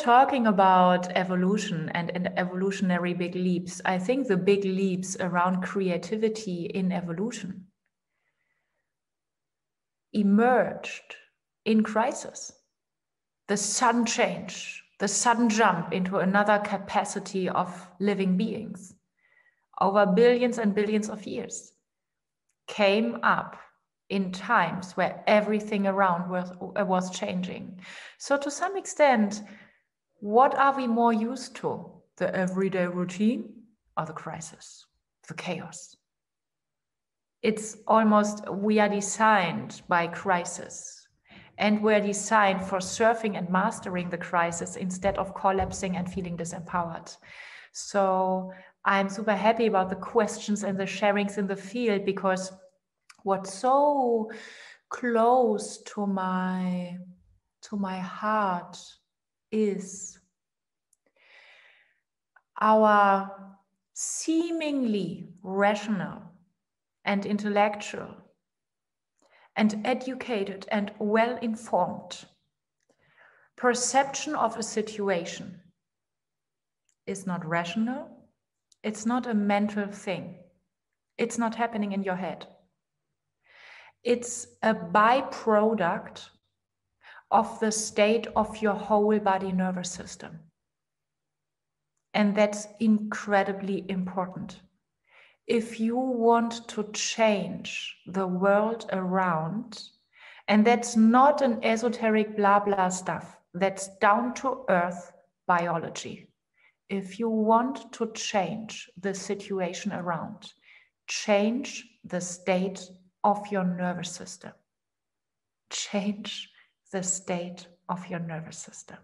talking about evolution and evolutionary big leaps, I think the big leaps around creativity in evolution emerged in crisis. The sudden change, the sudden jump into another capacity of living beings over billions and billions of years came up in times where everything around was changing. So to some extent, what are we more used to? The everyday routine or the crisis, the chaos? It's almost, we are designed by crisis, and we're designed for surfing and mastering the crisis instead of collapsing and feeling disempowered. So I'm super happy about the questions and the sharings in the field, because what's so close to my heart is our seemingly rational and intellectual and educated and well-informed perception of a situation is not rational. It's not a mental thing. It's not happening in your head. It's a byproduct of the state of your whole body nervous system. And that's incredibly important. If you want to change the world around, and that's not an esoteric blah blah stuff, that's down to earth biology. If you want to change the situation around, change the state of your nervous system. Change the state of your nervous system.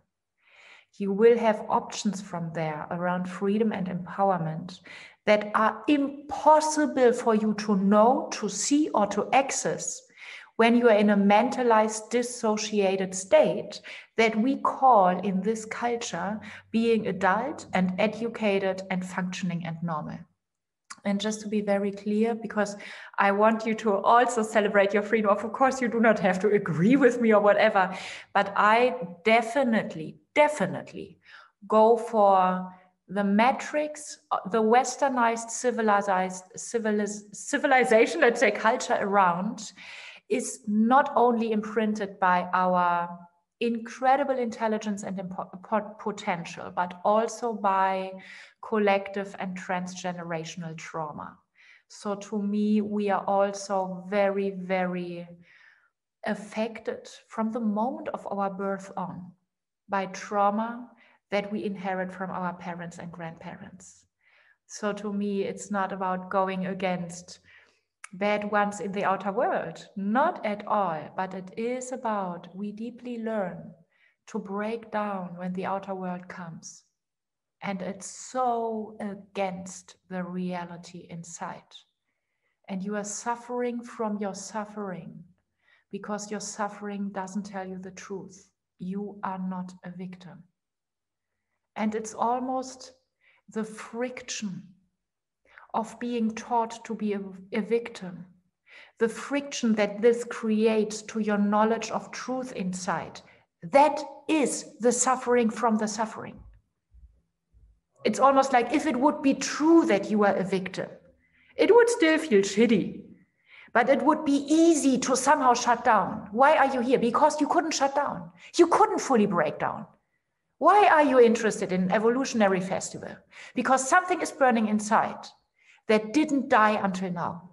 You will have options from there around freedom and empowerment that are impossible for you to know, to see, or to access when you are in a mentalized, dissociated state that we call in this culture being adult and educated and functioning and normal. And just to be very clear, because I want you to also celebrate your freedom. Of course, you do not have to agree with me or whatever, but I definitely go for the metrics, the westernized civilization, let's say culture around, is not only imprinted by our incredible intelligence and potential, but also by collective and transgenerational trauma. So to me, we are also very, very affected from the moment of our birth on by trauma that we inherit from our parents and grandparents. So to me, it's not about going against bad ones in the outer world, not at all, but it is about we deeply learn to break down when the outer world comes. And it's so against the reality inside. And you are suffering from your suffering because your suffering doesn't tell you the truth. You are not a victim. And it's almost the friction of being taught to be a victim, the friction that this creates to your knowledge of truth inside. That is the suffering from the suffering. It's almost like if it would be true that you are a victim, it would still feel shitty, but it would be easy to somehow shut down. Why are you here? Because you couldn't shut down. You couldn't fully break down. Why are you interested in Evolutionary Festival? Because something is burning inside that didn't die until now.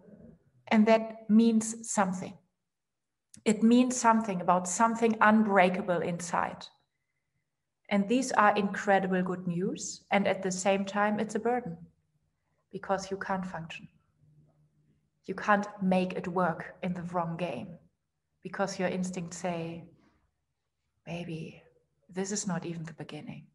And that means something. It means something about something unbreakable inside. And these are incredible good news. And at the same time, it's a burden because you can't function. You can't make it work in the wrong game because your instincts say, maybe this is not even the beginning.